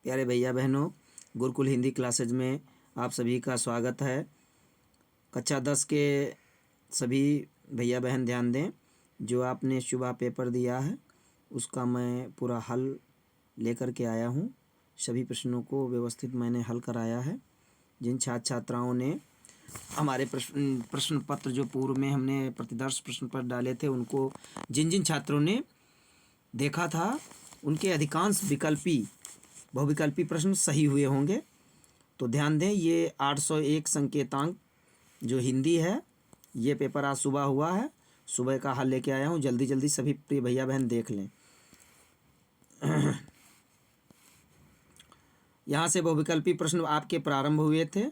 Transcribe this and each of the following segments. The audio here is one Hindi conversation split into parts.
प्यारे भैया बहनों, गुरुकुल हिंदी क्लासेज में आप सभी का स्वागत है। कक्षा 10 के सभी भैया बहन ध्यान दें। जो आपने सुबह पेपर दिया है उसका मैं पूरा हल लेकर के आया हूँ। सभी प्रश्नों को व्यवस्थित मैंने हल कराया है। जिन छात्र छात्राओं ने हमारे प्रश्न पत्र जो पूर्व में हमने प्रतिदर्श प्रश्न पत्र डाले थे, उनको जिन जिन छात्रों ने देखा था उनके अधिकांश बहुविकल्पी प्रश्न सही हुए होंगे। तो ध्यान दें, ये 801 संकेतांक जो हिंदी है, ये पेपर आज सुबह हुआ है। सुबह का हल लेके आया हूँ, जल्दी जल्दी सभी प्रिय भैया बहन देख लें। यहाँ से बहुविकल्पी प्रश्न आपके प्रारंभ हुए थे।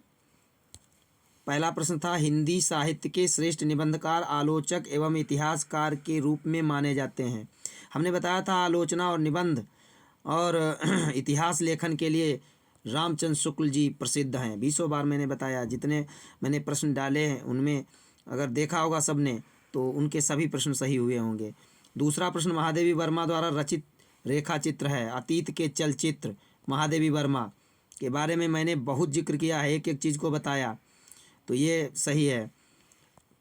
पहला प्रश्न था, हिंदी साहित्य के श्रेष्ठ निबंधकार, आलोचक एवं इतिहासकार के रूप में माने जाते हैं। हमने बताया था आलोचना और निबंध और इतिहास लेखन के लिए रामचंद्र शुक्ल जी प्रसिद्ध हैं। 20 बार मैंने बताया। जितने मैंने प्रश्न डाले हैं उनमें अगर देखा होगा सबने तो उनके सभी प्रश्न सही हुए होंगे। दूसरा प्रश्न, महादेवी वर्मा द्वारा रचित रेखा चित्र है। अतीत के चलचित्र महादेवी वर्मा के बारे में मैंने बहुत जिक्र किया है, एक एक चीज़ को बताया, तो ये सही है।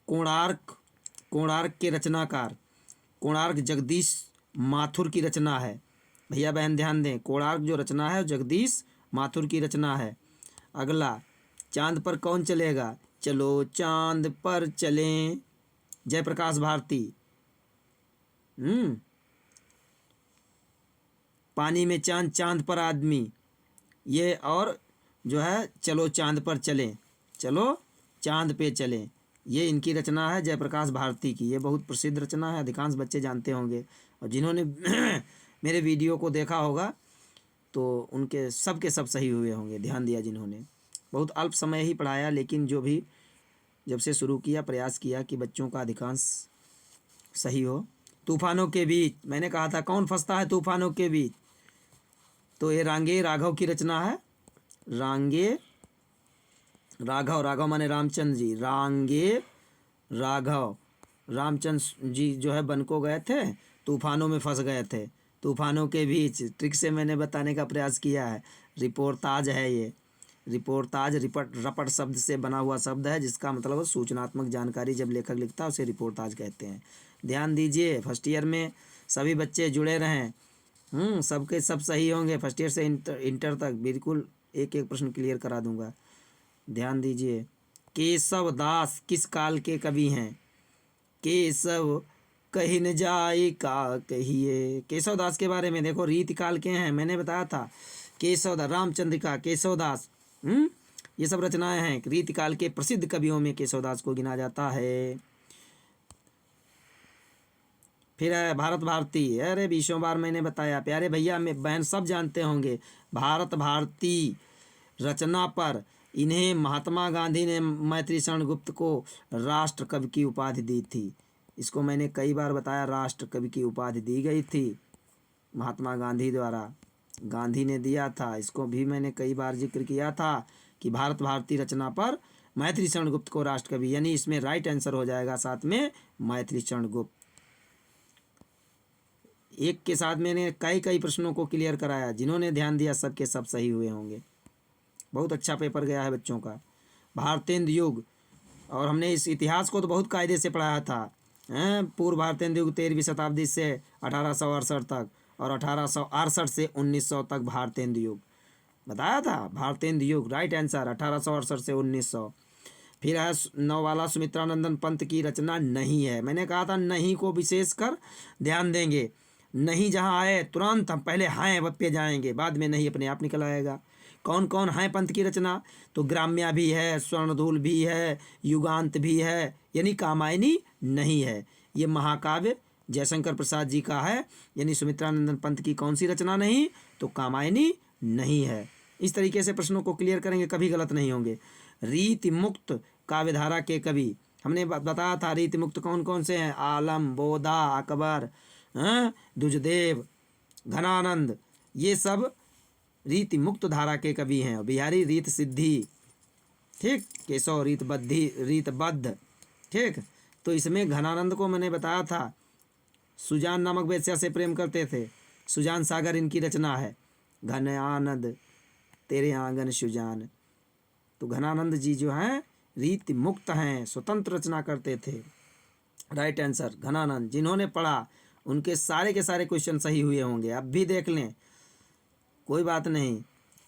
कोणार्क के रचनाकार कोणार्क जगदीश माथुर की रचना है। भैया बहन ध्यान दें, कोणार्क जो रचना है जगदीश माथुर की रचना है। अगला, चांद पर कौन चलेगा, चलो चांद पर चलें, जयप्रकाश भारती। पानी में चांद, चांद पर आदमी, ये और जो है चलो चांद पर चलें, चलो चांद पे चलें, ये इनकी रचना है जयप्रकाश भारती की। ये बहुत प्रसिद्ध रचना है, अधिकांश बच्चे जानते होंगे। और जिन्होंने मेरे वीडियो को देखा होगा तो उनके सब के सब सही हुए होंगे। ध्यान दिया जिन्होंने। बहुत अल्प समय ही पढ़ाया, लेकिन जो भी जब से शुरू किया प्रयास किया कि बच्चों का अधिकांश सही हो। तूफानों के बीच, मैंने कहा था कौन फंसता है तूफानों के बीच, तो ये रांगे राघव की रचना है। रांगे राघव, राघव माने रामचंद्र जी, रांगे राघव। रामचंद्र जी जो है वन को गए थे, तूफानों में फंस गए थे। तूफानों के बीच ट्रिक से मैंने बताने का प्रयास किया है। रिपोर्ताज है ये। रिपोर्ताज रपट शब्द से बना हुआ शब्द है, जिसका मतलब सूचनात्मक जानकारी जब लेखक लिखता है उसे रिपोर्ताज कहते हैं। ध्यान दीजिए, फर्स्ट ईयर में सभी बच्चे जुड़े रहें। सबके सब सही होंगे। फर्स्ट ईयर से इंटर तक बिल्कुल एक एक प्रश्न क्लियर करा दूंगा। ध्यान दीजिए, केशव दास किस काल के कवि हैं। केशव कहीं न जाए का कहिए। केशव दास के बारे में देखो, रीति काल के हैं, मैंने बताया था। केशव दास, रामचंद्रिका, केशव दास, ये सब रचनाएं हैं। रीति काल के प्रसिद्ध कवियों में केशव दास को गिना जाता है। फिर है भारत भारती। अरे 20 बार मैंने बताया, प्यारे भैया में बहन सब जानते होंगे। भारत भारती रचना पर इन्हें महात्मा गांधी ने मैथिली शरण गुप्त को राष्ट्र कवि की उपाधि दी थी। इसको मैंने कई बार बताया, राष्ट्र कवि की उपाधि दी गई थी महात्मा गांधी द्वारा, गांधी ने दिया था। इसको भी मैंने कई बार जिक्र किया था कि भारत भारती रचना पर मैथिली शरण गुप्त को राष्ट्र कवि, यानी इसमें राइट आंसर हो जाएगा साथ में मैथिली शरण गुप्त। एक के साथ मैंने कई प्रश्नों को क्लियर कराया। जिन्होंने ध्यान दिया सबके सब सही हुए होंगे। बहुत अच्छा पेपर गया है बच्चों का। भारतेंद्र युग, और हमने इस इतिहास को तो बहुत कायदे से पढ़ाया था। पूर्व भारतेंद्र युग 13वीं शताब्दी से 1868 तक, और 1868 से 1900 तक भारतेंद्र युग बताया था। भारतेंद्र युग राइट आंसर, 1868 से 1900। फिर है नौ वाला, सुमित्रानंदन पंत की रचना नहीं है। मैंने कहा था नहीं को विशेषकर ध्यान देंगे। नहीं जहाँ आए तुरंत हम पहले हाँ पे जाएंगे, बाद में नहीं अपने आप निकल आएगा। कौन कौन है पंत की रचना, तो ग्राम्या भी है, स्वर्णधूल भी है, युगांत भी है, यानी कामायनी नहीं है। ये महाकाव्य जयशंकर प्रसाद जी का है, यानी सुमित्रानंदन पंत की कौन सी रचना नहीं, तो कामायनी नहीं है। इस तरीके से प्रश्नों को क्लियर करेंगे, कभी गलत नहीं होंगे। रीति मुक्त काव्यधारा के कवि हमने बताया था। रीति मुक्त कौन कौन से हैं, आलम, बोधा, अकबर, दुजदेव, घनानंद, ये सब रीति मुक्त धारा के कवि हैं। बिहारी रीत सिद्धि, ठीक, केशव रीतबद्ध, ठीक। तो इसमें घनानंद को मैंने बताया था, सुजान नामक वेश्या से प्रेम करते थे। सुजान सागर इनकी रचना है। घन आनंद तेरे आंगन सुजान। तो घनानंद जी जो हैं रीति मुक्त हैं, स्वतंत्र रचना करते थे। Right answer Ghananand. जिन्होंने पढ़ा उनके सारे के सारे क्वेश्चन सही हुए होंगे। अब भी देख लें, कोई बात नहीं,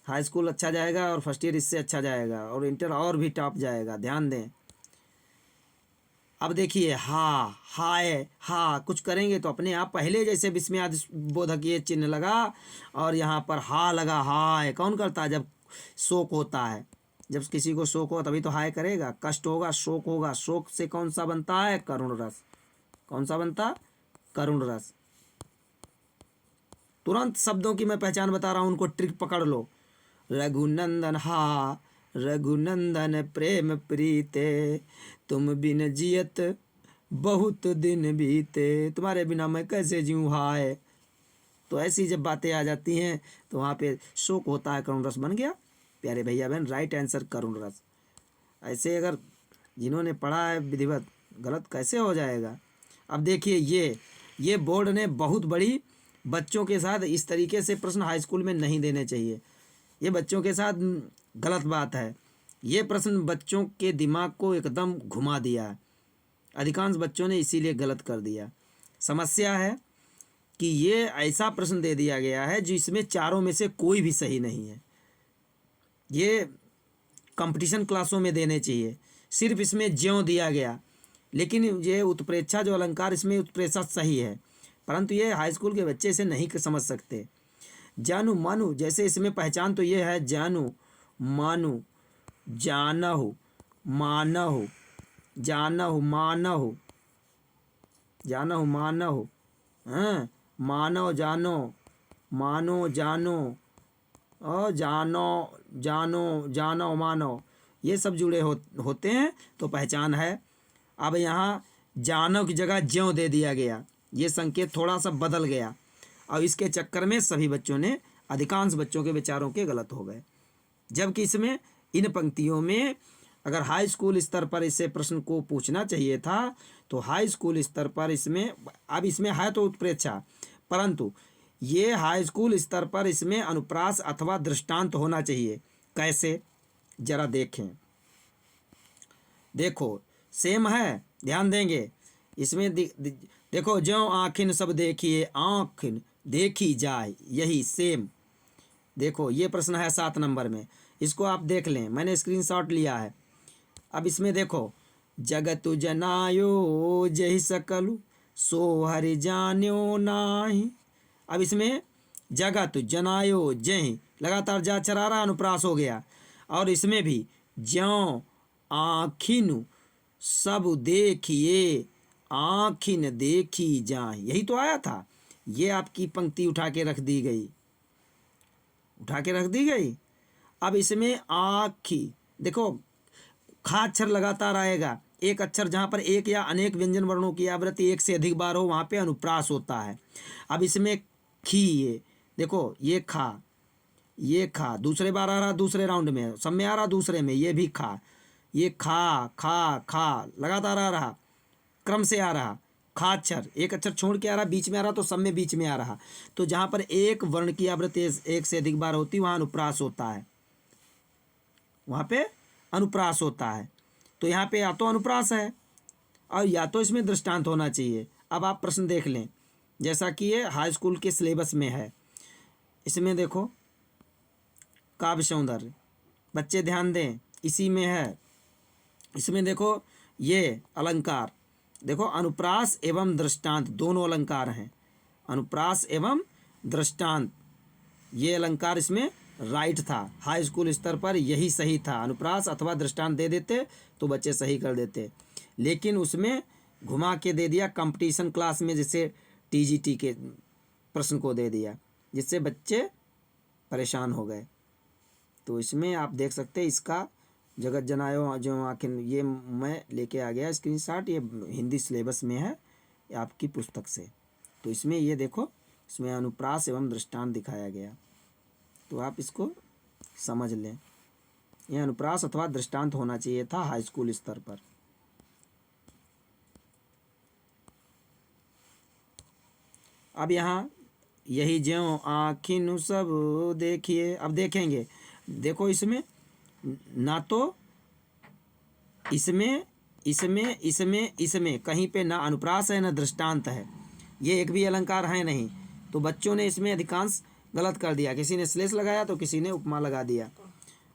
हाई स्कूल अच्छा जाएगा और फर्स्ट ईयर इससे अच्छा जाएगा और इंटर और भी टॉप जाएगा, ध्यान दें। अब देखिए हा, हाय, हा कुछ करेंगे तो अपने आप पहले जैसे विस्मयादि बोधक ये चिन्ह लगा और यहाँ पर हा लगा। हाय कौन करता है? जब शोक होता है, जब किसी को शोक हो तभी तो हाय करेगा। कष्ट होगा, शोक होगा, शोक से कौन सा बनता है? करुण रस। कौन सा बनता? करुण रस। तुरंत शब्दों की मैं पहचान बता रहा हूँ, उनको ट्रिक पकड़ लो। रघुनंदन हा, रघुनंदन प्रेम प्रीते, तुम बिन जियत बहुत दिन बीते, तुम्हारे बिना मैं कैसे जीऊँ हाय। तो ऐसी जब बातें आ जाती हैं तो वहाँ पे शोक होता है, करुण रस बन गया। प्यारे भैया बहन, राइट आंसर करुण रस। ऐसे अगर जिन्होंने पढ़ा है विधिवत, गलत कैसे हो जाएगा? अब देखिए ये बोर्ड ने बहुत बड़ी, बच्चों के साथ इस तरीके से प्रश्न हाई स्कूल में नहीं देने चाहिए। ये बच्चों के साथ गलत बात है। ये प्रश्न बच्चों के दिमाग को एकदम घुमा दिया है। अधिकांश बच्चों ने इसीलिए गलत कर दिया। समस्या है कि ये ऐसा प्रश्न दे दिया गया है जिसमें चारों में से कोई भी सही नहीं है। ये कंपटीशन क्लासों में देने चाहिए। सिर्फ इसमें ज्यों दिया गया, लेकिन ये उत्प्रेक्षा जो अलंकार, इसमें उत्प्रेक्षा सही है, परंतु ये हाई स्कूल के बच्चे इसे नहीं समझ सकते। जानू मानू, जैसे इसमें पहचान तो ये है, जानू मानू, जानहु मानहु, जानहु मानहु, जानहु मानहु, हाँ, मानो जानो, मानो जानो, और जानो जानो जानो मानो, ये सब जुड़े होते हैं तो पहचान है। अब यहाँ जानो की जगह ज्यों दे दिया गया, ये संकेत थोड़ा सा बदल गया और इसके चक्कर में सभी बच्चों ने, अधिकांश बच्चों के विचारों के गलत हो गए। जबकि इसमें इन पंक्तियों में अगर हाई स्कूल स्तर पर इसे प्रश्न को पूछना चाहिए था तो हाई स्कूल स्तर पर इसमें, अब इसमें है तो उत्प्रेक्षा, परंतु ये हाई स्कूल स्तर पर इसमें अनुप्रास अथवा दृष्टांत होना चाहिए। कैसे? जरा देखें, देखो सेम है, ध्यान देंगे इसमें। देखो, ज्यों आँखिन सब देखिए, आँखिन देखी जाए, यही सेम। देखो ये प्रश्न है 7 नंबर में, इसको आप देख लें, मैंने स्क्रीनशॉट लिया है। अब इसमें देखो, जगतु जनायो जहि सकलु, सो हरि जान्यो नाही। अब इसमें जगत जनायो जहि, लगातार जा चरारा अनुप्रास हो गया, और इसमें भी ज्यों आँखिन सब देखिए, आँखिन देखी जाए, यही तो आया था। ये आपकी पंक्ति उठा के रख दी गई, उठा के रख दी गई। अब इसमें आँखी, देखो खा अक्षर लगातार आएगा, एक अक्षर जहाँ पर एक या अनेक व्यंजन वर्णों की आवृत्ति एक से अधिक बार हो वहाँ पे अनुप्रास होता है। अब इसमें खी, ये देखो ये खा दूसरे बार आ रहा, दूसरे राउंड में सब में आ रहा, दूसरे में ये भी खा, ये खा खा खा लगातार आ रहा, क्रम से आ रहा। खा अक्षर एक अक्षर छोड़ के आ रहा, बीच में आ रहा, तो सब में बीच में आ रहा। तो जहाँ पर एक वर्ण की आवृत्ति एक से अधिक बार होती वहाँ अनुप्रास होता है, वहाँ पे अनुप्रास होता है। तो यहाँ पे या तो अनुप्रास है और या तो इसमें दृष्टांत होना चाहिए। अब आप प्रश्न देख लें, जैसा कि ये हाई स्कूल के सिलेबस में है। इसमें देखो काव्य सौंदर्य, बच्चे ध्यान दें, इसी में है। इसमें देखो ये अलंकार, देखो अनुप्रास एवं दृष्टांत दोनों अलंकार हैं, अनुप्रास एवं दृष्टांत, ये अलंकार इसमें राइट था। हाई स्कूल स्तर पर यही सही था, अनुप्रास अथवा दृष्टांत दे देते तो बच्चे सही कर देते, लेकिन उसमें घुमा के दे दिया कंपटीशन क्लास में, जैसे टीजीटी के प्रश्न को दे दिया, जिससे बच्चे परेशान हो गए। तो इसमें आप देख सकते हैं, इसका जगत जनायो जो आखिर, ये मैं लेके आ गया स्क्रीनशॉट, ये हिंदी सिलेबस में है आपकी पुस्तक से। तो इसमें ये देखो, इसमें अनुप्रास एवं दृष्टांत दिखाया गया, तो आप इसको समझ लें। यह अनुप्रास अथवा दृष्टांत होना चाहिए था हाई स्कूल स्तर पर। अब यहाँ यही ज्यों आखिन सब देखिए। अब देखेंगे, देखो इसमें ना तो इसमें कहीं पे ना अनुप्रास है ना दृष्टांत है, ये एक भी अलंकार है नहीं। तो बच्चों ने इसमें अधिकांश गलत कर दिया, किसी ने श्लेष लगाया तो किसी ने उपमा लगा दिया।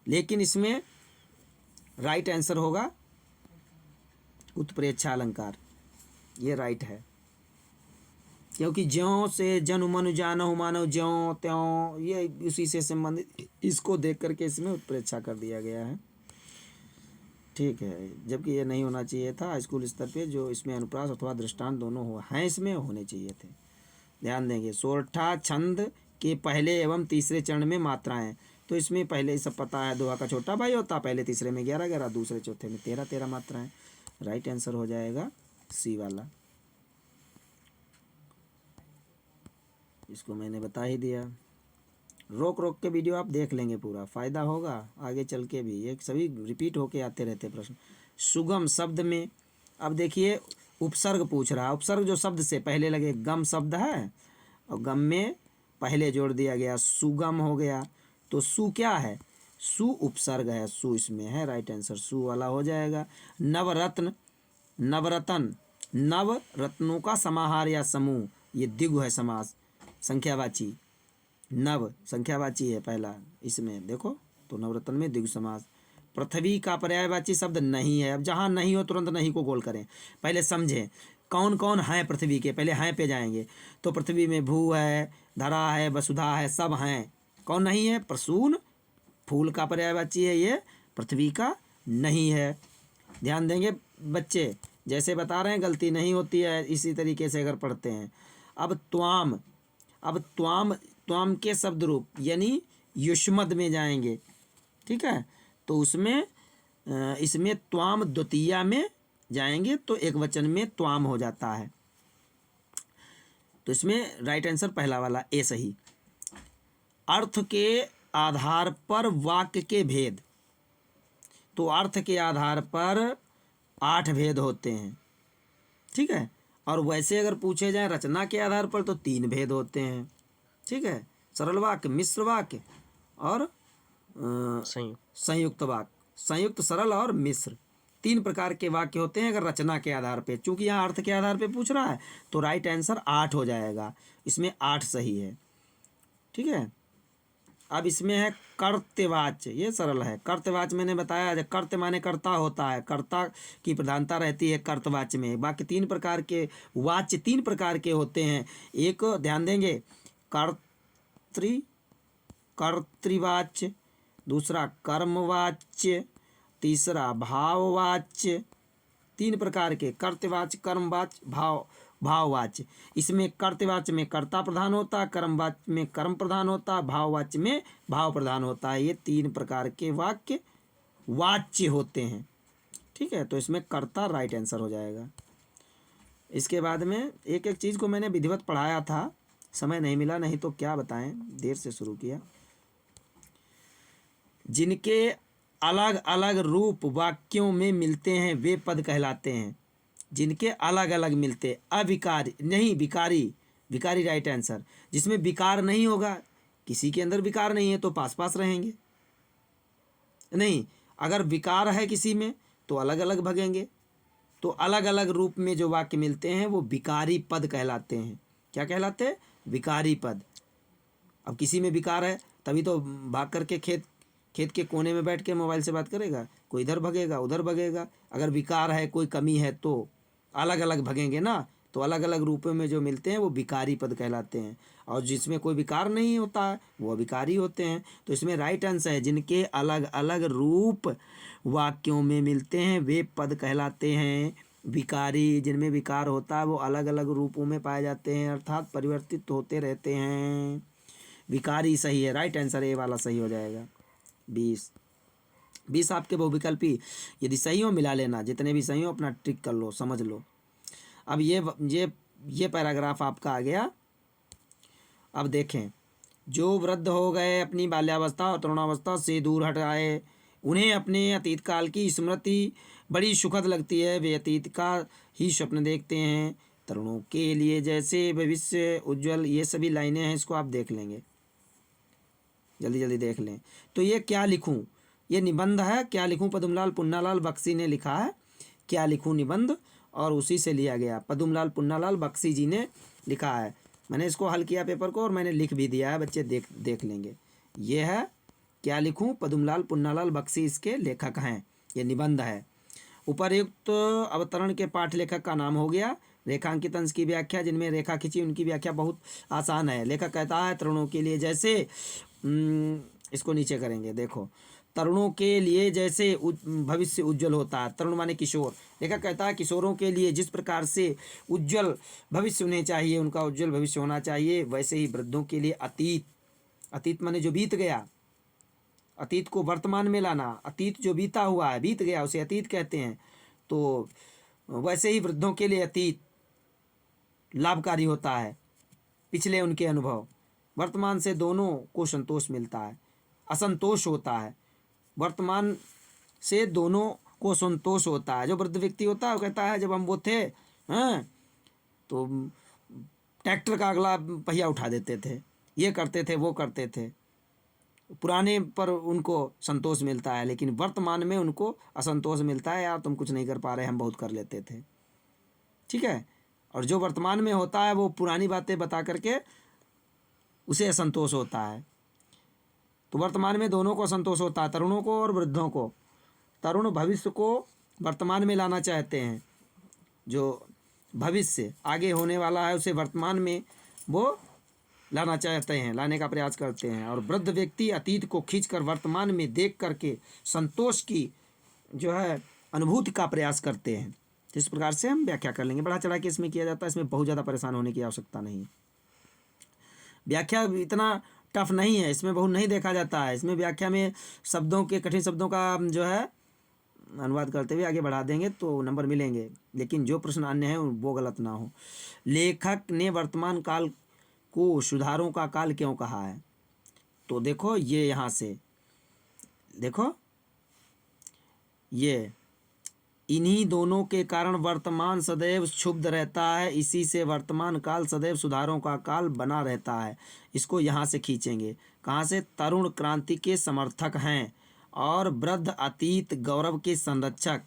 लेकिन इसमें राइट आंसर होगा उत्प्रेक्षा अलंकार, ये राइट है। क्योंकि ज्यों से जनु मनु जानहु मानव ज्यों त्यों, ये उसी से संबंधित, इसको देख करके इसमें उत्प्रेक्षा कर दिया गया है। ठीक है, जबकि ये नहीं होना चाहिए था। स्कूल स्तर पे जो इसमें अनुप्रास अथवा दृष्टांत दोनों हैं, इसमें होने चाहिए थे। ध्यान देंगे, सोरठा छंद के पहले एवं तीसरे चरण में मात्राएं। तो इसमें पहले सब पता है, दोहा का छोटा भाई होता, पहले तीसरे में 11-11, दूसरे चौथे में 13-13 मात्राएं। राइट आंसर हो जाएगा सी वाला। इसको मैंने बता ही दिया। रोक रोक के वीडियो आप देख लेंगे, पूरा फ़ायदा होगा आगे चल के भी। ये सभी रिपीट होके आते रहते प्रश्न। सुगम शब्द में अब देखिए उपसर्ग पूछ रहा है। उपसर्ग जो शब्द से पहले लगे, गम शब्द है और गम में पहले जोड़ दिया गया, सुगम हो गया। तो सु क्या है? सु उपसर्ग है, सु इसमें है। राइट आंसर सु वाला हो जाएगा। नवरत्न, नवरतन, नव रत्नों का समाहार या समूह, ये द्विगु है समास, संख्यावाची। नव संख्यावाची है पहला इसमें, देखो तो नवरत्न में द्विगु समास। पृथ्वी का पर्यायवाची शब्द नहीं है। अब जहाँ नहीं हो तुरंत नहीं को गोल करें, पहले समझें कौन कौन है पृथ्वी के, पहले हैं पे जाएंगे। तो पृथ्वी में भू है, धरा है, वसुधा है, सब हैं। कौन नहीं है? प्रसून फूल का पर्यायवाची है, ये पृथ्वी का नहीं है। ध्यान देंगे बच्चे, जैसे बता रहे हैं गलती नहीं होती है, इसी तरीके से अगर पढ़ते हैं। अब त्वाम, अब त्वाम के शब्द रूप यानी युष्मद में जाएंगे, ठीक है। तो उसमें इसमें त्वाम द्वितीया में जाएंगे तो एक वचन में त्वाम हो जाता है। तो इसमें राइट आंसर पहला वाला ए सही। अर्थ के आधार पर वाक्य के भेद, तो अर्थ के आधार पर 8 भेद होते हैं, ठीक है। और वैसे अगर पूछे जाए रचना के आधार पर तो 3 भेद होते हैं, ठीक है। सरल वाक्य, मिश्र वाक्य और संयुक्त वाक्य, संयुक्त, सरल और मिश्र, 3 प्रकार के वाक्य होते हैं अगर रचना के आधार पे। चूंकि यहाँ अर्थ के आधार पे पूछ रहा है तो राइट आंसर 8 हो जाएगा, इसमें 8 सही है, ठीक है। अब इसमें है कर्तवाच्य, ये सरल है। कर्तवाच्य मैंने बताया, जब कर्त माने कर्ता होता है, कर्ता की प्रधानता रहती है कर्तवाच्य में। बाकी 3 प्रकार के वाच्य 3 प्रकार के होते हैं। एक ध्यान देंगे कर्तृवाच्य, दूसरा कर्मवाच्य, तीसरा भाववाच्य। 3 प्रकार के कर्तवाच्य, कर्मवाच्य, भाववाच्य। इसमें कर्तवाच्य में कर्ता प्रधान होता है, कर्मवाच्य में कर्म प्रधान होता है, भाववाच्य में भाव प्रधान होता है। ये 3 प्रकार के वाक्य वाच्य होते हैं, ठीक है। तो इसमें कर्ता राइट आंसर हो जाएगा। इसके बाद में एक एक चीज़ को मैंने विधिवत पढ़ाया था, समय नहीं मिला, नहीं तो क्या बताएं, देर से शुरू किया। जिनके अलग अलग रूप वाक्यों में मिलते हैं वे पद कहलाते हैं। जिनके अलग अलग मिलते, अविकारी नहीं, विकारी, विकारी राइट आंसर। जिसमें विकार नहीं होगा, किसी के अंदर विकार नहीं है तो पास पास रहेंगे, नहीं। अगर विकार है किसी में तो अलग अलग भगेंगे। तो अलग अलग रूप में जो वाक्य मिलते हैं वो विकारी पद कहलाते हैं। क्या कहलाते हैं? विकारी पद। अब किसी में विकार है तभी तो भाग करके खेत के कोने में बैठ के मोबाइल से बात करेगा, कोई इधर भगेगा उधर भगेगा। अगर विकार है, कोई कमी है तो अलग अलग भगेंगे ना। तो अलग अलग रूपों में जो मिलते हैं वो विकारी पद कहलाते हैं, और जिसमें कोई विकार नहीं होता है वो अविकारी होते हैं। तो इसमें राइट आंसर है जिनके अलग अलग रूप वाक्यों में मिलते हैं वे पद कहलाते हैं विकारी। जिनमें विकार होता है वो अलग अलग रूपों में पाए जाते हैं, अर्थात परिवर्तित होते रहते हैं। विकारी सही है, राइट आंसर ए वाला सही हो जाएगा। 20 आपके बहुविकल्पी यदि सही हो मिला लेना, जितने भी सही हो अपना ट्रिक कर लो, समझ लो। अब ये पैराग्राफ आपका आ गया। अब देखें, जो वृद्ध हो गए अपनी बाल्यावस्था और तरुणावस्था से दूर हट आए, उन्हें अपने अतीत काल की स्मृति बड़ी सुखद लगती है। वे अतीत का ही स्वप्न देखते हैं, तरुणों के लिए जैसे भविष्य उज्जवल, ये सभी लाइनें हैं, इसको आप देख लेंगे, जल्दी जल्दी देख लें। तो ये क्या लिखूं, ये निबंध है। क्या लिखूं, पद्मलाल पुन्नालाल बख्शी ने लिखा है। क्या लिखूं निबंध, और उसी से लिया गया, पद्मलाल पुन्नालाल बख्शी जी ने लिखा है। मैंने इसको हल किया पेपर को, और मैंने लिख भी दिया है, बच्चे देख लेंगे। ये है क्या लिखूं, पद्मलाल पुन्नालाल बख्शी इसके लेखक हैं। ये निबंध है। उपर्युक्त अवतरण के पाठ लेखक का नाम हो गया। रेखांकित अंश की व्याख्या, जिनमें रेखा खींची उनकी व्याख्या बहुत आसान है। लेखक कहता है तरुणों के लिए जैसे, इसको नीचे करेंगे, देखो, तरुणों के लिए जैसे भविष्य उज्जवल होता है। तरुण माने किशोर। लेखक कहता है किशोरों के लिए जिस प्रकार से उज्जवल भविष्य उन्हें चाहिए, उनका उज्जवल भविष्य होना चाहिए, वैसे ही वृद्धों के लिए अतीत, अतीत माने जो बीत गया, अतीत को वर्तमान में लाना, अतीत जो बीता हुआ है, बीत गया, उसे अतीत कहते हैं। तो वैसे ही वृद्धों के लिए अतीत लाभकारी होता है, पिछले उनके अनुभव। वर्तमान से दोनों को संतोष मिलता है, असंतोष होता है। वर्तमान से दोनों को संतोष होता है। जो वृद्ध व्यक्ति होता है वो कहता है जब हम वो थे, हैं, तो ट्रैक्टर का अगला पहिया उठा देते थे, ये करते थे, वो करते थे। पुराने पर उनको संतोष मिलता है, लेकिन वर्तमान में उनको असंतोष मिलता है, यार तुम कुछ नहीं कर पा रहे, हम बहुत कर लेते थे। ठीक है। और जो वर्तमान में होता है वो पुरानी बातें बता करके उसे असंतोष होता है। तो वर्तमान में दोनों को संतोष होता है, तरुणों को और वृद्धों को। तरुण भविष्य को वर्तमान में लाना चाहते हैं, जो भविष्य आगे होने वाला है उसे वर्तमान में वो लाना चाहते हैं, लाने का प्रयास करते हैं। और वृद्ध व्यक्ति अतीत को खींचकर वर्तमान में देख करके संतोष की जो है अनुभूति का प्रयास करते हैं। तो इस प्रकार से हम व्याख्या कर लेंगे। बढ़ा चढ़ा के इसमें किया जाता है, इसमें बहुत ज़्यादा परेशान होने की आवश्यकता नहीं है। व्याख्या इतना टफ नहीं है, इसमें बहुत नहीं देखा जाता है। इसमें व्याख्या में शब्दों के, कठिन शब्दों का जो है अनुवाद करते हुए आगे बढ़ा देंगे तो नंबर मिलेंगे, लेकिन जो प्रश्न अन्य है वो गलत ना हो। लेखक ने वर्तमान काल को सुधारों का काल क्यों कहा है, तो देखो ये यहाँ से देखो, ये इन्हीं दोनों के कारण वर्तमान सदैव क्षुब्ध रहता है, इसी से वर्तमान काल सदैव सुधारों का काल बना रहता है। इसको यहाँ से खींचेंगे, कहाँ से, तरुण क्रांति के समर्थक हैं और वृद्ध अतीत गौरव के संरक्षक।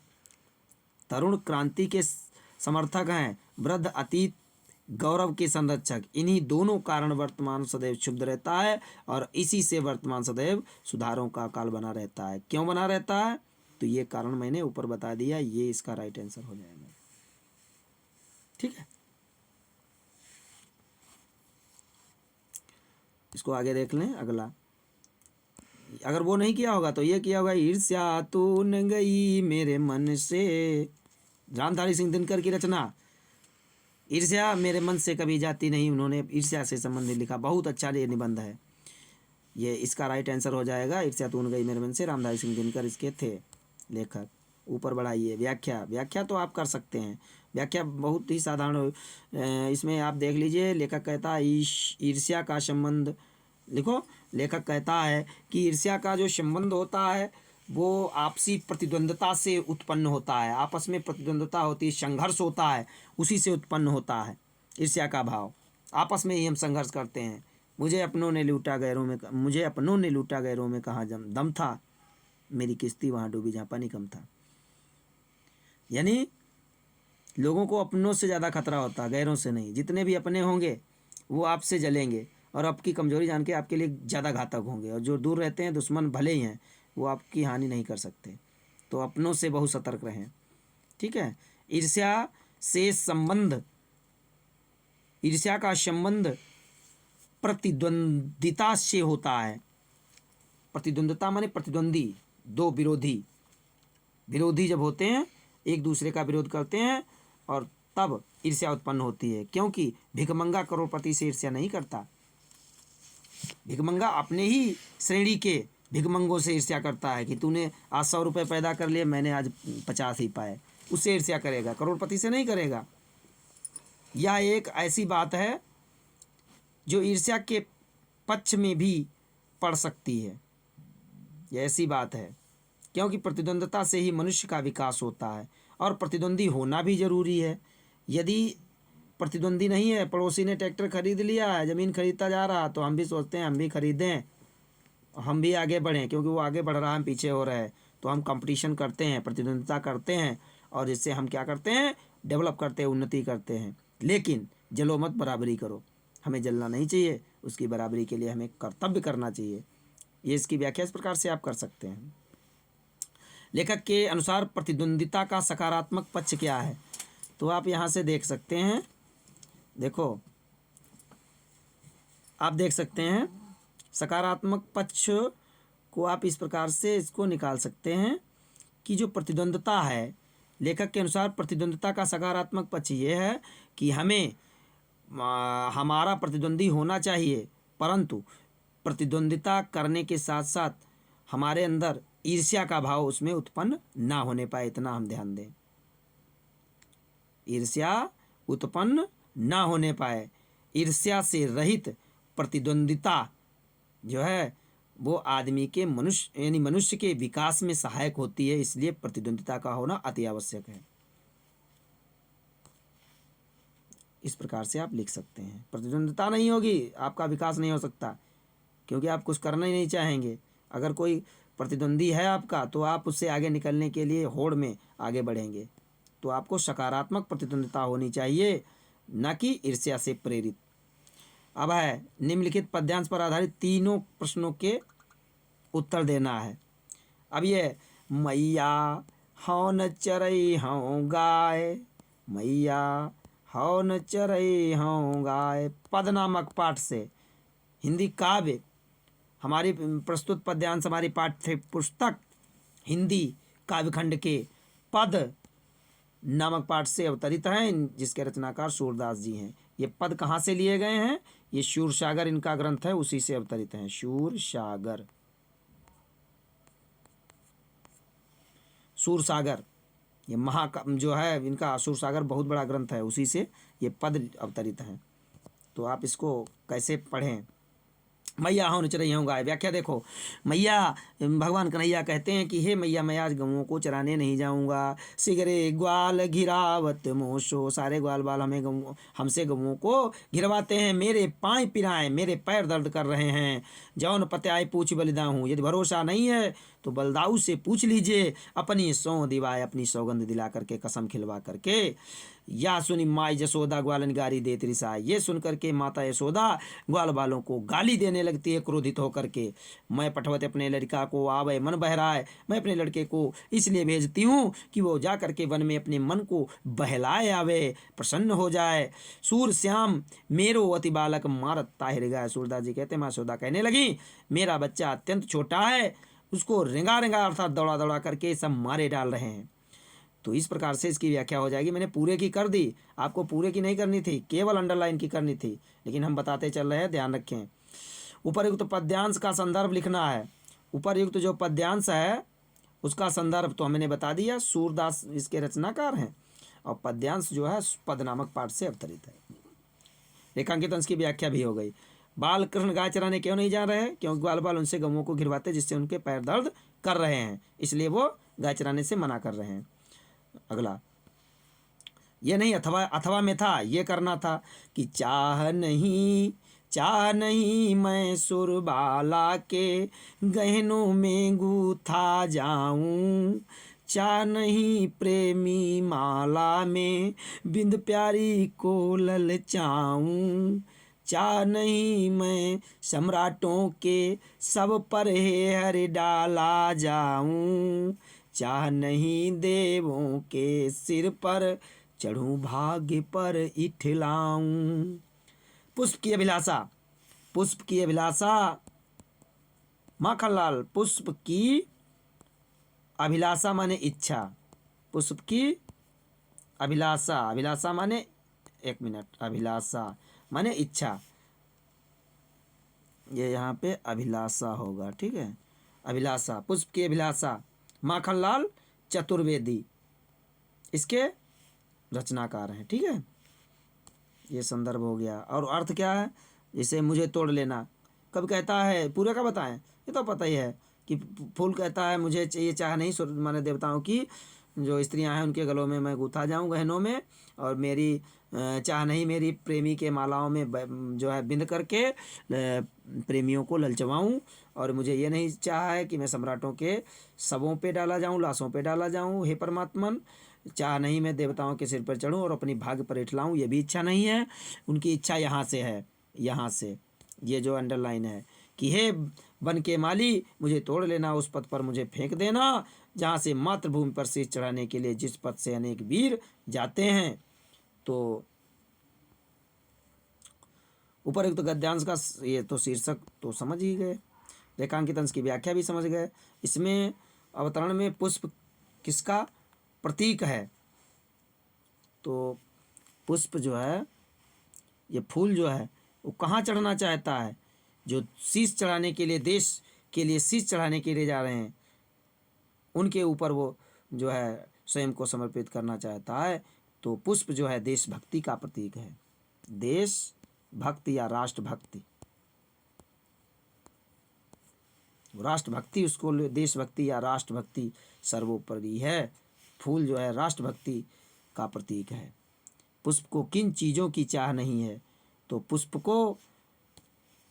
तरुण क्रांति के समर्थक हैं, वृद्ध अतीत गौरव के संरक्षक। इन्हीं दोनों कारण वर्तमान सदैव क्षुब्ध रहता है और इसी से वर्तमान सदैव सुधारों का काल बना रहता है। क्यों बना रहता है, तो ये कारण मैंने ऊपर बता दिया, ये इसका राइट आंसर हो जाएगा। ठीक है, इसको आगे देख लें। अगला, अगर वो नहीं किया होगा तो ये किया होगा, ईर्ष्या तू न गई मेरे मन से। रामधारी सिंह दिनकर की रचना, ईर्ष्या मेरे मन से कभी जाती नहीं। उन्होंने ईर्ष्या से संबंधित लिखा, बहुत अच्छा ये निबंध है। ये इसका राइट आंसर हो जाएगा, ईर्ष्या तू न गई मेरे मन से। रामधारी सिंह दिनकर इसके थे लेखक। ऊपर बढ़ाइए। व्याख्या, व्याख्या तो आप कर सकते हैं, व्याख्या बहुत ही साधारण। इसमें आप देख लीजिए, लेखक कहता है ईर्ष्या का संबंध लिखो। लेखक कहता है कि ईर्ष्या का जो संबंध होता है वो आपसी प्रतिद्वंद्विता से उत्पन्न होता है। आपस में प्रतिद्वंद्विता होती है, संघर्ष होता है, उसी से उत्पन्न होता है ईर्ष्या का भाव। आपस में ही हम संघर्ष करते हैं। मुझे अपनों ने लूटा गैरों में, मुझे अपनों ने लूटा गैरों में कहाँ दम था, मेरी किश्ती वहाँ डूबी जहाँ पानी कम था। यानी लोगों को अपनों से ज़्यादा खतरा होता है, गैरों से नहीं। जितने भी अपने होंगे वो आपसे जलेंगे और आपकी कमजोरी जान के आपके लिए ज़्यादा घातक होंगे, और जो दूर रहते हैं, दुश्मन भले ही हैं, वो आपकी हानि नहीं कर सकते। तो अपनों से बहुत सतर्क रहें। ठीक है। ईर्ष्या से संबंध, ईर्ष्या का संबंध प्रतिद्वंदिता से होता है। प्रतिद्वंदिता माने प्रतिद्वंदी, दो विरोधी, विरोधी जब होते हैं एक दूसरे का विरोध करते हैं और तब ईर्ष्या उत्पन्न होती है। क्योंकि भिखमंगा करोड़पति से ईर्ष्या नहीं करता, भिखमंगा अपने ही श्रेणी के भिखमंगों से ईर्ष्या करता है कि तूने आज 100 रुपये पैदा कर लिए, मैंने आज 50 ही पाए, उससे ईर्ष्या करेगा, करोड़पति से नहीं करेगा। यह एक ऐसी बात है जो ईर्ष्या के पक्ष में भी पड़ सकती है। यह ऐसी बात है क्योंकि प्रतिद्वंद्विता से ही मनुष्य का विकास होता है और प्रतिद्वंदी होना भी जरूरी है। यदि प्रतिद्वंदी नहीं है। पड़ोसी ने ट्रैक्टर खरीद लिया है, ज़मीन खरीदता जा रहा, तो हम भी सोचते हैं हम भी खरीदें, हम भी आगे बढ़ें, क्योंकि वो आगे बढ़ रहा है, हम पीछे हो रहे हैं। तो हम कंपटीशन करते हैं, प्रतिद्वंदिता करते हैं, और इससे हम क्या करते हैं, डेवलप करते हैं, उन्नति करते हैं। लेकिन जलो मत, बराबरी करो। हमें जलना नहीं चाहिए, उसकी बराबरी के लिए हमें कर्तव्य करना चाहिए। ये इसकी व्याख्या इस प्रकार से आप कर सकते हैं। लेखक के अनुसार प्रतिद्वंदिता का सकारात्मक पक्ष क्या है, तो आप यहाँ से देख सकते हैं। देखो, आप देख सकते हैं सकारात्मक पक्ष को आप इस प्रकार से इसको निकाल सकते हैं कि जो प्रतिद्वंदिता है, लेखक के अनुसार प्रतिद्वंदिता का सकारात्मक पक्ष ये है कि हमें हमारा प्रतिद्वंदी होना चाहिए, परंतु प्रतिद्वंदिता करने के साथ साथ हमारे अंदर ईर्ष्या का भाव उसमें उत्पन्न ना होने पाए, इतना हम ध्यान दें। ईर्ष्या उत्पन्न ना होने पाए। ईर्ष्या से रहित प्रतिद्वंदिता जो है वो आदमी के मनुष्य यानी मनुष्य के विकास में सहायक होती है, इसलिए प्रतिद्वंदिता का होना अति आवश्यक है। इस प्रकार से आप लिख सकते हैं। प्रतिद्वंदिता नहीं होगी, आपका विकास नहीं हो सकता, क्योंकि आप कुछ करना ही नहीं चाहेंगे। अगर कोई प्रतिद्वंदी है आपका, तो आप उससे आगे निकलने के लिए होड़ में आगे बढ़ेंगे। तो आपको सकारात्मक प्रतिद्वंदिता होनी चाहिए, न कि ईर्ष्या से प्रेरित। अब है निम्नलिखित पद्यांश पर आधारित तीनों प्रश्नों के उत्तर देना है। अब ये मैया हौन चरई हूँ गाय, मैया हौन चरई हूँ गाय, पद नामक पाठ से हिंदी काव्य हमारी प्रस्तुत पद्यांश हमारी पाठ्य पुस्तक हिंदी काव्यखंड के पद नामक पाठ से अवतरित हैं, जिसके रचनाकार सूरदास जी हैं। ये पद कहाँ से लिए गए हैं, ये शूरसागर इनका ग्रंथ है, उसी से अवतरित हैं। शूरसागर, सूरसागर ये जो है इनका सूरसागर बहुत बड़ा ग्रंथ है, उसी से ये पद अवतरित हैं। तो आप इसको कैसे पढ़ें। मैया हौन चरई हूँ गाय, व्याख्या देखो। मैया भगवान कन्हैया कहते हैं कि हे मैया, मैं आज गऊओं को चराने नहीं जाऊँगा। सिगरे ग्वाल घिरावत मोशो, सारे ग्वाल बाल हमसे गऊओं को घिरवाते हैं। मेरे पाँव पिराएं, मेरे पैर दर्द कर रहे हैं। जौन पत्याए पूछ बलिदा हूँ, यदि भरोसा नहीं है तो बलदाऊ से पूछ लीजिए। अपनी सौ दिवाए, अपनी सौगंध दिला करके, कसम खिलवा करके। या सुनी माई यशोदा ग्वालन गारी देत रिसा, ये सुन करके माता यशोदा ग्वाल बालों को गाली देने लगती है क्रोधित होकर के। मैं पठवत अपने लड़का को आवे मन बहराए, मैं अपने लड़के को इसलिए भेजती हूँ कि वो जा करके वन में अपने मन को बहलाए आवे, प्रसन्न हो जाए। सूर श्याम मेरो अति बालक मारत ताहिर गाय, सूरदास जी कहते हैं माँ यशोदा कहने लगी मेरा बच्चा अत्यंत छोटा है, उसको रिंगा रिंगा अर्थात दौड़ा दौड़ा करके सब मारे डाल रहे हैं। तो इस प्रकार से इसकी व्याख्या हो जाएगी। मैंने पूरे की कर दी, आपको पूरे की नहीं करनी थी, केवल अंडरलाइन की करनी थी, लेकिन हम बताते चल रहे हैं, ध्यान रखें। उपरयुक्त पद्यांश का संदर्भ लिखना है। उपरयुक्त जो पद्यांश है उसका संदर्भ तो हमने बता दिया, सूरदास इसके रचनाकार हैं, और पद्यांश जो है पद नामक पाठ से अवतरित है। रेखांकित अंश की व्याख्या भी हो गई। बाल कृष्ण गाय चराने क्यों नहीं जा रहे हैं, क्योंकि ग्वाल बाल उनसे गऊओं को घिरवाते जिससे उनके पैर दर्द कर रहे हैं, इसलिए वो गाय चराने से मना कर रहे हैं। अगला ये नहीं, अथवा में था, ये करना था कि चाह नहीं मैं सुरबाला के गहनों में गूथा जाऊं, चाह नहीं प्रेमी माला में बिंद प्यारी को ललचाऊं, चाह नहीं मैं सम्राटों के सब पर हर डाला जाऊं, चाह नहीं देवों के सिर पर चढ़ूं भाग्य पर इठलाऊं। पुष्प की अभिलाषा, पुष्प की अभिलाषा माखनलाल, पुष्प की अभिलाषा माने इच्छा, पुष्प की अभिलाषा, अभिलाषा माने एक मिनट, अभिलाषा माने इच्छा, ये यहाँ पे अभिलाषा होगा, ठीक है। अभिलाषा, पुष्प की अभिलाषा, माखनलाल चतुर्वेदी इसके रचनाकार हैं, ठीक है। ये संदर्भ हो गया। और अर्थ क्या है, जैसे मुझे तोड़ लेना, कब कहता है, पूरे का बताएं, ये तो पता ही है कि फूल कहता है मुझे ये चाह नहीं माने देवताओं की जो स्त्रियां हैं उनके गलों में मैं गूथा जाऊं गहनों में, और मेरी चाह नहीं मेरी प्रेमी के मालाओं में जो है बिंद करके प्रेमियों को ललचवाऊं, और मुझे ये नहीं चाह है कि मैं सम्राटों के शवों पे डाला जाऊं, लाशों पे डाला जाऊं। हे परमात्मन, चाह नहीं मैं देवताओं के सिर पर चढ़ूं और अपनी भाग्य पर इठलाऊं, ये भी इच्छा नहीं है। उनकी इच्छा यहाँ से है, यहाँ से, ये जो अंडरलाइन है कि हे वन के माली, मुझे तोड़ लेना, उस पथ पर मुझे फेंक देना जहाँ से मातृभूमि पर शीश चढ़ाने के लिए जिस पथ से अनेक वीर जाते हैं। तो उपरोक्त गद्यांश का ये तो शीर्षक तो समझ ही गए, रेखांकित अंश की व्याख्या भी समझ गए। इसमें अवतरण में पुष्प किसका प्रतीक है? तो पुष्प जो है, ये फूल जो है, वो कहाँ चढ़ना चाहता है? जो शीश चढ़ाने के लिए, देश के लिए शीश चढ़ाने के लिए जा रहे हैं, उनके ऊपर वो जो है स्वयं को समर्पित करना चाहता है। तो पुष्प जो है देशभक्ति का प्रतीक है, देशभक्ति या राष्ट्रभक्ति, राष्ट्रभक्ति उसको, देशभक्ति या राष्ट्रभक्ति सर्वोपरि है। फूल जो है राष्ट्रभक्ति का प्रतीक है। पुष्प को किन चीज़ों की चाह नहीं है? तो पुष्प को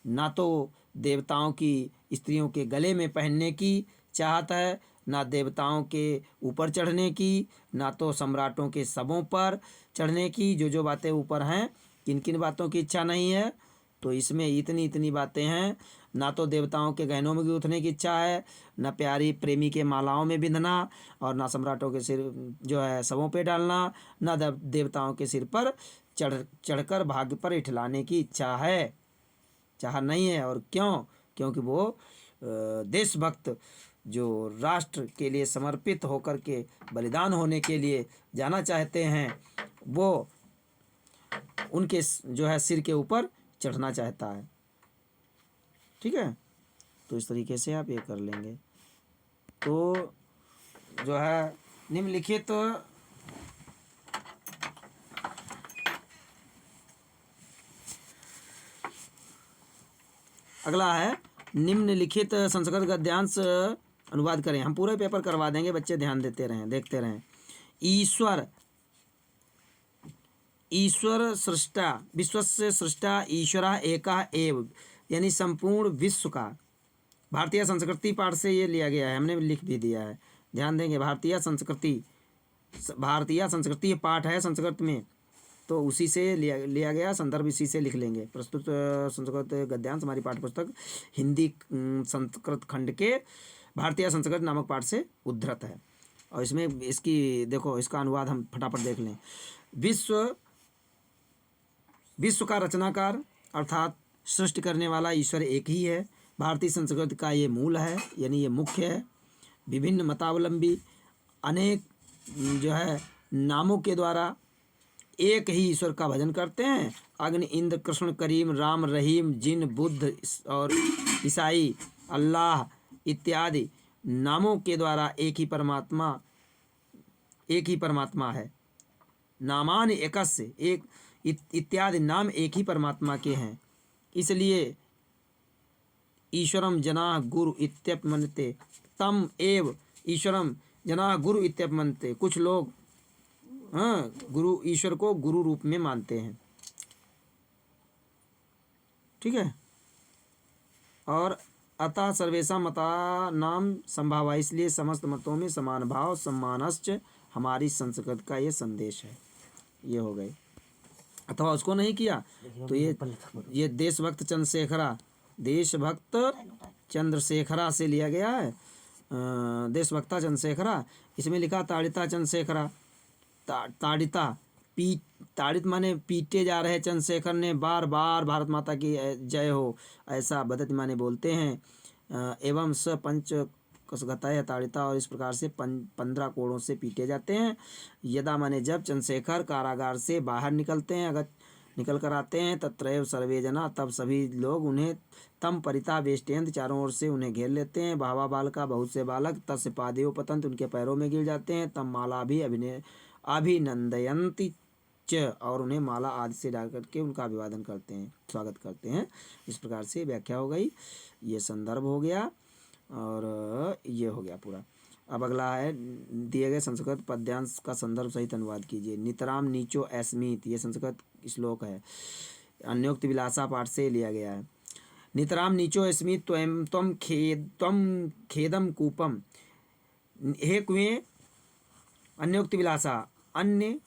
ना तो देवताओं की स्त्रियों के गले में पहनने की चाहत है, ना देवताओं के ऊपर चढ़ने की, ना तो सम्राटों के शवों पर चढ़ने की। जो बातें ऊपर हैं, किन किन बातों की इच्छा नहीं है? तो इसमें इतनी बातें हैं। ना तो देवताओं के गहनों में गूंथने की इच्छा है, ना प्यारी प्रेमी के मालाओं में बिंधना, और ना सम्राटों के सिर जो है शवों पे डालना, ना देवताओं के सिर पर चढ़कर भाग्य पर इठलाने की इच्छा है, चाह नहीं है। और क्यों? क्योंकि वो देशभक्त जो राष्ट्र के लिए समर्पित होकर के बलिदान होने के लिए जाना चाहते हैं, वो उनके जो है सिर के ऊपर चढ़ना चाहता है। ठीक है, तो इस तरीके से आप ये कर लेंगे। तो जो है निम्नलिखित अगला है, निम्नलिखित संस्कृत गद्यांश अनुवाद करें। हम पूरे पेपर करवा देंगे, बच्चे ध्यान देते रहें, देखते रहें। ईश्वर सृष्टा, विश्वस्य सृष्टा ईश्वरः एकः एव, यानी संपूर्ण विश्व का। भारतीय संस्कृति पाठ से ये लिया गया है, हमने लिख भी दिया है, ध्यान देंगे। भारतीय संस्कृति पाठ है संस्कृत में, तो उसी से लिया गया, संदर्भ इसी से लिख लेंगे। प्रस्तुत संस्कृत गद्यांश हमारी पाठ्य पुस्तक हिंदी संस्कृत खंड के भारतीय संस्कृत नामक पाठ से उद्धृत है। और इसमें इसकी देखो, इसका अनुवाद हम फटाफट देख लें। विश्व का रचनाकार अर्थात सृष्टि करने वाला ईश्वर एक ही है। भारतीय संस्कृति का ये मूल है, यानी ये मुख्य है। विभिन्न मतावलंबी अनेक जो है नामों के द्वारा एक ही ईश्वर का भजन करते हैं। अग्नि, इंद्र, कृष्ण, करीम, राम, रहीम, जिन, बुद्ध और ईसाई, अल्लाह इत्यादि नामों के द्वारा एक ही परमात्मा है। नामान एकस्य, एक इत्यादि नाम एक ही परमात्मा के हैं। इसलिए ईश्वरम जनाः गुरु इत्यपमन्यते तम एव ईश्वरम जनाः गुरु इत्यपमन्यते। कुछ लोग गुरु, ईश्वर को गुरु रूप में मानते हैं। ठीक है। और अतः सर्वेषां मतानां संभावा, इसलिए समस्त मतों में समान भाव, सम्मानश्च हमारी संस्कृत का ये संदेश है। ये हो गए। अथवा उसको नहीं किया तो ये देशभक्त चंद्रशेखरा से लिया गया है। देशभक्ता चंद्रशेखरा, इसमें लिखा ताड़िता चंद्रशेखरा। ताड़ित माने पीटे जा रहे चंद्रशेखर ने बार बार भारत माता की जय हो, ऐसा बदत माने बोलते हैं। एवं स पंच कसगताय ताड़िता, और इस प्रकार से 15 कोड़ों से पीटे जाते हैं। यदा माने जब चंद्रशेखर कारागार से बाहर निकलते हैं, अगर निकल कर आते हैं, तत्रैव सर्वे जना, तब सभी लोग उन्हें तम परिता वेष्टयंत, चारों ओर से उन्हें घेर लेते हैं। भावा बालका, बहुत से बालक, तस्य पादेव पतंत, उनके पैरों में गिर जाते हैं। तम माला भी अभिनंदयंती च, और उन्हें माला आदि से डाल करके उनका अभिवादन करते हैं, स्वागत करते हैं। इस प्रकार से व्याख्या हो गई, ये संदर्भ हो गया और ये हो गया पूरा। अब अगला है, दिए गए संस्कृत पद्यांश का संदर्भ सहित अनुवाद कीजिए। नितराम नीचो अस्मीत, ये संस्कृत श्लोक है, अन्योक्त विलासा पाठ से लिया गया है। नितराम नीचो अस्मीत त्वं खेदम कूपम, हे कुएं अन्योक्त विलासा, अन्य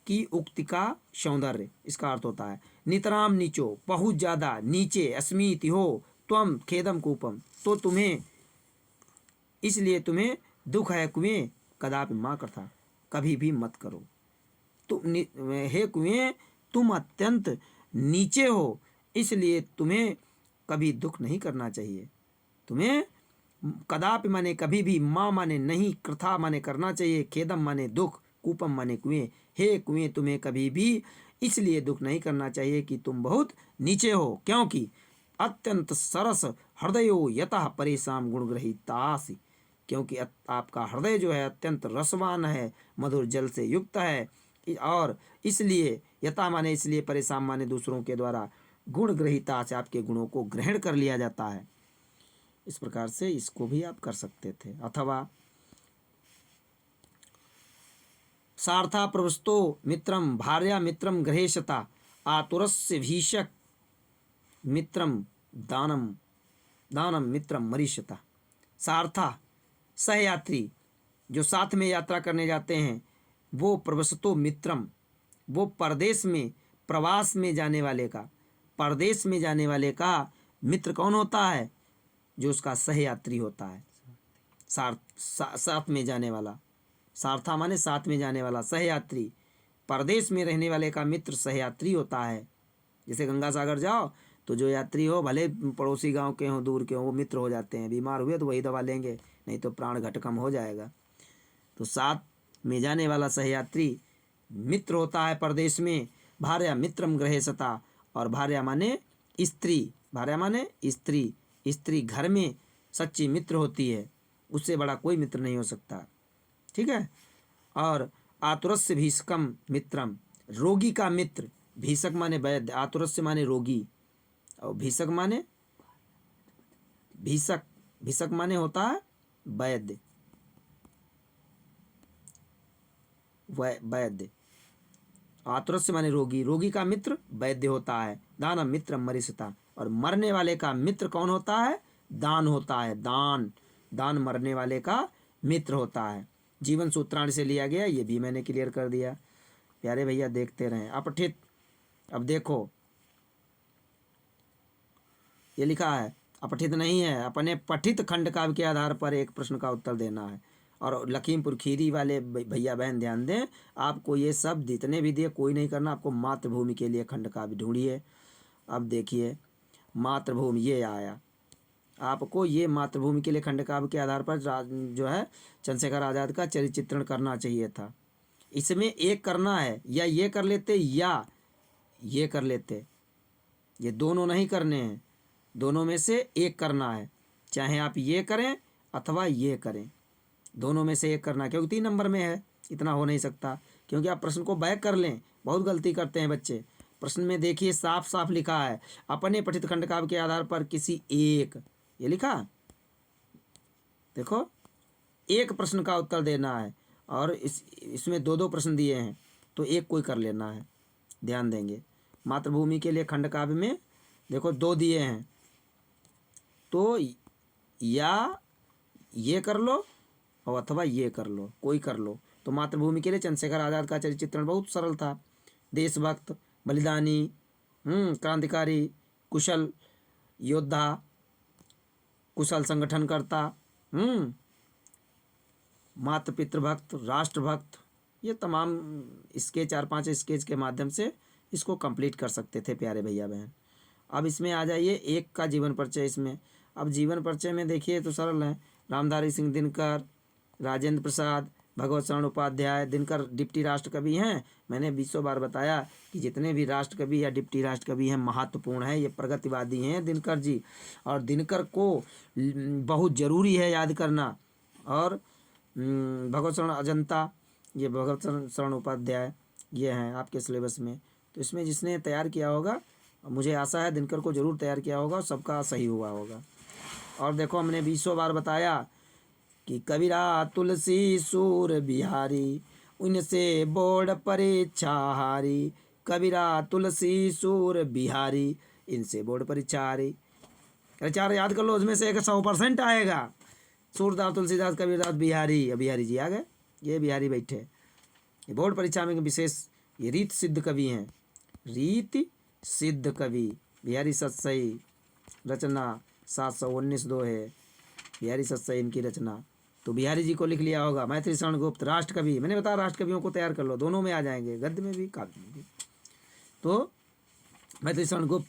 की उक्ति का सौंदर्य, इसका अर्थ होता है नितराम नीचो, बहुत ज़्यादा नीचे, अस्मीत हो, त्वम खेदम कूपम, तो तुम्हें, इसलिए तुम्हें दुख है कुएं, कदापि माँ कथा, कभी भी मत करो। हे कुएं तुम अत्यंत नीचे हो, इसलिए तुम्हें कभी दुख नहीं करना चाहिए। तुम्हें कदापि माने कभी भी, माँ माने नहीं, कृथा माने करना चाहिए, खेदम माने दुख, कूपम माने कुएं। हे कुएं तुम्हें कभी भी इसलिए दुख नहीं करना चाहिए कि तुम बहुत नीचे हो, क्योंकि अत्यंत सरस हृदयो यतः परेशान गुणग्रहीतासी, क्योंकि आपका हृदय जो है अत्यंत रसवान है, मधुर जल से युक्त है, और इसलिए यथा माने इसलिए, परेशान माने दूसरों के द्वारा, गुण ग्रहीता से आपके गुणों को ग्रहण कर लिया जाता है। इस प्रकार से इसको भी आप कर सकते थे। अथवा सार्था प्रवस्तो मित्रम भार्या मित्रम ग्रहेशता, आतुरस्य भीषक मित्रम दानम दानम मित्रम मरीशता। सार्था सहयात्री, जो साथ में यात्रा करने जाते हैं, वो प्रवसतो मित्रम, वो परदेश में, प्रवास में जाने वाले का, परदेश में जाने वाले का मित्र कौन होता है? जो उसका सहयात्री होता है, साथ में जाने वाला। सार्था माने साथ में जाने वाला, सहयात्री। परदेश में रहने वाले का मित्र सहयात्री होता है। जैसे गंगा सागर जाओ तो जो यात्री हो, भले पड़ोसी गांव के हों, दूर के हों, वो मित्र हो जाते हैं। बीमार हुए तो वही दवा लेंगे, नहीं तो प्राण घट कम हो जाएगा। तो साथ में जाने वाला सहयात्री मित्र होता है परदेश में। भार्या मित्रम ग्रहेशता, और भार्या माने स्त्री, भार्या माने स्त्री, स्त्री घर में सच्ची मित्र होती है, उससे बड़ा कोई मित्र नहीं हो सकता। ठीक है। और आतुरस्य भीषकम मित्रम, रोगी का मित्र। भीषक माने वैद्य, आतुरस्य माने रोगी, और भीषक माने भीषक, भीषक माने होता है वैद्य, वैद्य। आतुरस्य माने रोगी, रोगी का मित्र वैद्य होता है। दानम मित्रम मरीशता, और मरने वाले का मित्र कौन होता है? दान होता है। दान, दान मरने वाले का मित्र होता है। जीवन सूत्राणी से लिया गया, ये भी मैंने क्लियर कर दिया। प्यारे भैया देखते रहें। अपठित, अब देखो ये लिखा है, अपठित नहीं है, अपने पठित खंड काव्य के आधार पर एक प्रश्न का उत्तर देना है। और लखीमपुर खीरी वाले भैया बहन ध्यान दें, आपको ये सब जितने भी दिए कोई नहीं करना, आपको मातृभूमि के लिए खंड काव्य ढूंढिए। अब देखिए मातृभूमि ये आया, आपको ये मातृभूमि के लिए खंड काव्य के आधार पर जो है चंद्रशेखर आज़ाद का चरित्र चित्रण करना चाहिए था। इसमें एक करना है, या ये कर लेते या ये कर लेते, ये दोनों नहीं करने हैं, दोनों में से एक करना है। चाहे आप ये करें अथवा ये करें, दोनों में से एक करना है, क्योंकि 3 नंबर में है, इतना हो नहीं सकता। क्योंकि आप प्रश्न को बैक कर लें, बहुत गलती करते हैं बच्चे। प्रश्न में देखिए साफ साफ लिखा है, अपने पठित खंड काव्य के आधार पर किसी एक, ये लिखा देखो, एक प्रश्न का उत्तर देना है। और इसमें 2-2 प्रश्न दिए हैं, तो एक कोई कर लेना है। ध्यान देंगे, मातृभूमि के लिए खंड काव्य में देखो 2 दिए हैं, तो या ये कर लो और अथवा ये कर लो, कोई कर लो। तो मातृभूमि के लिए चंद्रशेखर आज़ाद का चरित्र चित्रण बहुत सरल था। देशभक्त, बलिदानी, क्रांतिकारी, कुशल योद्धा, कुशल संगठनकर्ता, मातृ पितृभक्त, राष्ट्रभक्त, ये तमाम स्केच 4-5 स्केच के माध्यम से इसको कंप्लीट कर सकते थे प्यारे भैया बहन। अब इसमें आ जाइए एक का जीवन परिचय। इसमें अब जीवन परिचय में देखिए तो सरल है, रामधारी सिंह दिनकर, राजेंद्र प्रसाद, भगवत शरण उपाध्याय। दिनकर डिप्टी राष्ट्र कवि हैं। मैंने 20 बार बताया कि जितने भी राष्ट्र कवि या डिप्टी राष्ट्र कवि हैं महत्वपूर्ण हैं, ये प्रगतिवादी हैं दिनकर जी, और दिनकर को बहुत ज़रूरी है याद करना। और भगवत शरण अजंता, ये भगवत शरण उपाध्याय, ये हैं आपके सिलेबस में। तो इसमें जिसने तैयार किया होगा, मुझे आशा है दिनकर को ज़रूर तैयार किया होगा और सबका सही हुआ होगा। और देखो हमने 20 बार बताया कि कबीरा तुलसी सूर बिहारी, उनसे बोर्ड परीक्षा हारी। कबीरा तुलसी सूर बिहारी, इनसे बोर्ड परीक्षा हारी। अरे चार याद कर लो, उसमें से एक 100% आएगा। सूरदास, तुलसीदास, कबीरदास, बिहारी। अब बिहारी जी आ गए, ये बिहारी बैठे। ये बोर्ड परीक्षा में विशेष, ये रीत सिद्ध कवि हैं, रीति सिद्ध कवि। बिहारी सतसई रचना 719 दो है, बिहारी सतसई इनकी रचना। तो बिहारी जी को लिख लिया होगा। मैथिली शरण गुप्त राष्ट्र कवि, मैंने बताया राष्ट्र कवियों को तैयार कर लो, दोनों में आ जाएंगे, गद्य में भी काव्य में भी। तो मैथिली शरण गुप्त,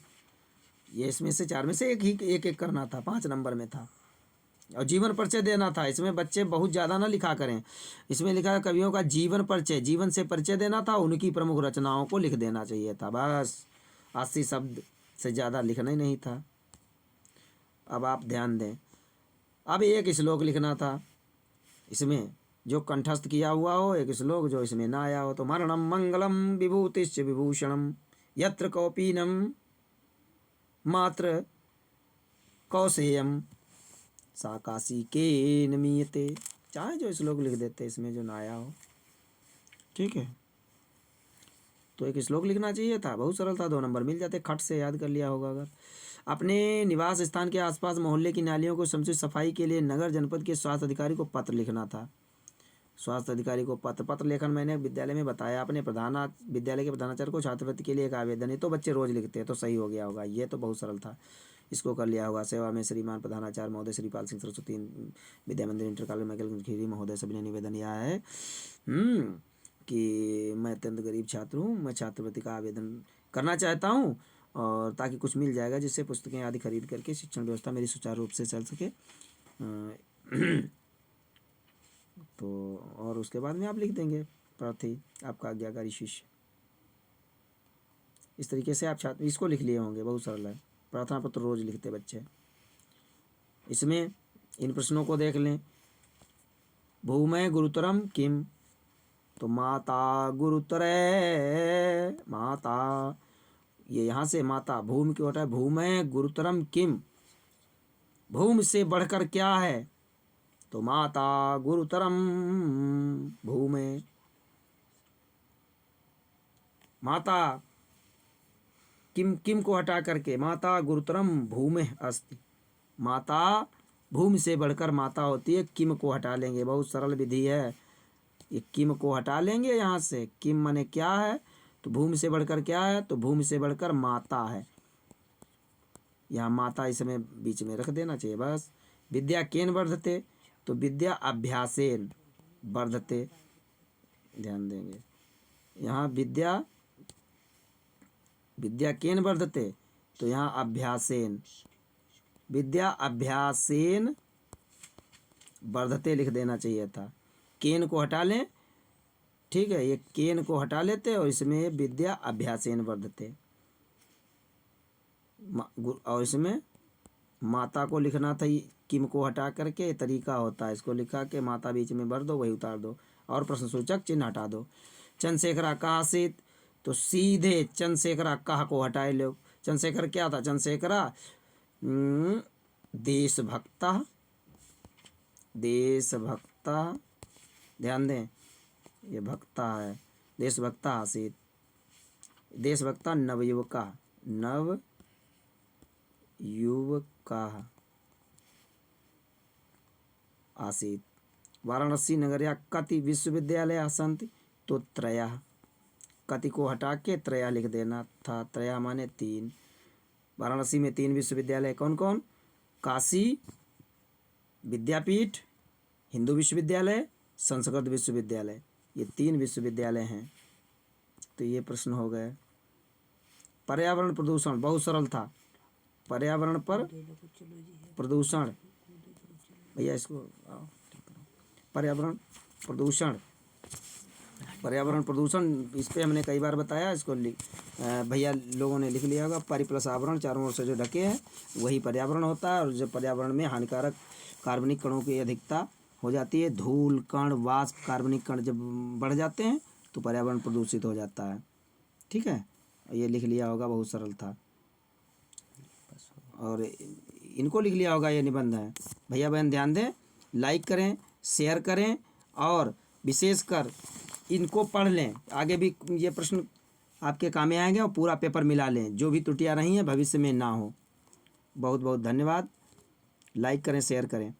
ये इसमें से चार में से एक करना था, 5 नंबर में था। और जीवन परिचय देना था। इसमें बच्चे बहुत ज़्यादा ना लिखा करें, इसमें लिखा है कवियों का जीवन परिचय, जीवन से परिचय देना था, उनकी प्रमुख रचनाओं को लिख देना चाहिए था, बस 80 शब्द से ज़्यादा लिखना ही नहीं था। अब आप ध्यान दें, अब एक श्लोक लिखना था इसमें जो कंठस्थ किया हुआ हो, एक श्लोक जो इसमें ना आया हो। तो मरणम मंगलम विभूतिश्च विभूषणम यत्र कौपीनम मात्र कौसेयम सा काशी के नमीयते, चाहे जो श्लोक लिख देते इसमें जो ना आया हो। ठीक है, तो एक श्लोक लिखना चाहिए था, बहुत सरल था, 2 नंबर मिल जाते, खट से याद कर लिया होगा। अगर अपने निवास स्थान के आसपास मोहल्ले की नालियों को समुचित सफाई के लिए नगर जनपद के स्वास्थ्य अधिकारी को पत्र लिखना था। स्वास्थ्य अधिकारी को पत्र लेखन मैंने विद्यालय में बताया। अपने विद्यालय के प्रधानाचार्य को छात्रवृत्ति के लिए एक आवेदन, ये तो बच्चे रोज लिखते हैं, तो सही हो गया होगा, ये तो बहुत सरल था, इसको कर लिया होगा। सेवा में श्रीमान प्रधानाचार्य महोदय श्रीपाल सिंह सरस्वती विद्या मंदिर इंटर कॉलेज मैकेल खीरी महोदय सभी ने निवेदन यह है कि मैं अत्यंत गरीब छात्र हूँ, मैं छात्रवृत्ति का आवेदन करना चाहता हूँ, और ताकि कुछ मिल जाएगा जिससे पुस्तकें आदि खरीद करके शिक्षण व्यवस्था मेरी सुचारू रूप से चल सके। तो और उसके बाद में आप लिख देंगे प्रार्थी आपका आज्ञाकारी शिष्य। इस तरीके से आप छात्र इसको लिख लिए होंगे, बहुत सरल है। प्रार्थना पत्र रोज लिखते बच्चे। इसमें इन प्रश्नों को देख लें। भूमि गुरुतरम किम, तो माता गुरुतरे, माता, ये यहाँ से माता, भूमि क्यों हटा है, भूमि गुरुतरम किम, भूमि से बढ़कर क्या है, तो माता गुरुतरम भूमि, माता किम, किम को हटा करके माता गुरुतरम भूमि अस्ति, माता भूमि से बढ़कर माता होती है, किम को हटा लेंगे, बहुत सरल विधि है। ये किम को हटा लेंगे यहाँ से, किम माने क्या है, तो भूमि से बढ़कर क्या है, तो भूमि से बढ़कर माता है, यहाँ माता इसमें बीच में रख देना चाहिए बस। विद्या केन वर्धते, तो विद्या अभ्यासेन वर्धते, ध्यान देंगे यहाँ विद्या, विद्या केन वर्धते, तो यहाँ अभ्यासेन, विद्या अभ्यासेन वर्धते लिख देना चाहिए था। केन को हटा लें, ठीक है, ये केन को हटा लेते और इसमें विद्या अभ्यासेन वर्धते, और इसमें माता को लिखना था, किम को हटा करके तरीका होता है, इसको लिखा के माता बीच में भर दो, वही उतार दो और प्रश्न सूचक चिन्ह हटा दो। चंद्रशेखरा कहा से, तो सीधे चंद्रशेखरा कहा को हटाए लोग। चंद्रशेखर क्या था, चंद्रशेखरा देशभक्ता, देशभक्ता, ध्यान दें ये भक्ता है, देशभक्ता आसीत, देशभक्ता नवयुवका, नव युवका आसीत। वाराणसी नगर्या कति विश्वविद्यालय सन्ति, तो त्रयः, कति को हटा के त्रयः लिख देना था, त्रयः माने 3। वाराणसी में 3 विश्वविद्यालय कौन कौन, काशी विद्यापीठ, हिंदू विश्वविद्यालय, संस्कृत विश्वविद्यालय, ये 3 विश्वविद्यालय हैं। तो ये प्रश्न हो गए। पर्यावरण प्रदूषण बहुत सरल था, पर्यावरण पर प्रदूषण, भैया इसको पर्यावरण प्रदूषण, पर्यावरण प्रदूषण इस पे हमने कई बार बताया, इसको भैया लोगों ने लिख लिया होगा। परि प्लस आवरण, चारों ओर से जो ढके हैं वही पर्यावरण होता है, और जब पर्यावरण में हानिकारक कार्बनिक कणों की अधिकता हो जाती है, धूल कण वाष्प कार्बनिक कण जब बढ़ जाते हैं तो पर्यावरण प्रदूषित हो जाता है। ठीक है, ये लिख लिया होगा, बहुत सरल था। और इनको लिख लिया होगा, ये निबंध है, भैया बहन ध्यान दें। लाइक करें, शेयर करें और विशेषकर इनको पढ़ लें। आगे भी ये प्रश्न आपके काम में आएंगे और पूरा पेपर मिला लें, जो भी त्रुटियां रही हैं भविष्य में ना हो। बहुत बहुत धन्यवाद। लाइक करें, शेयर करें।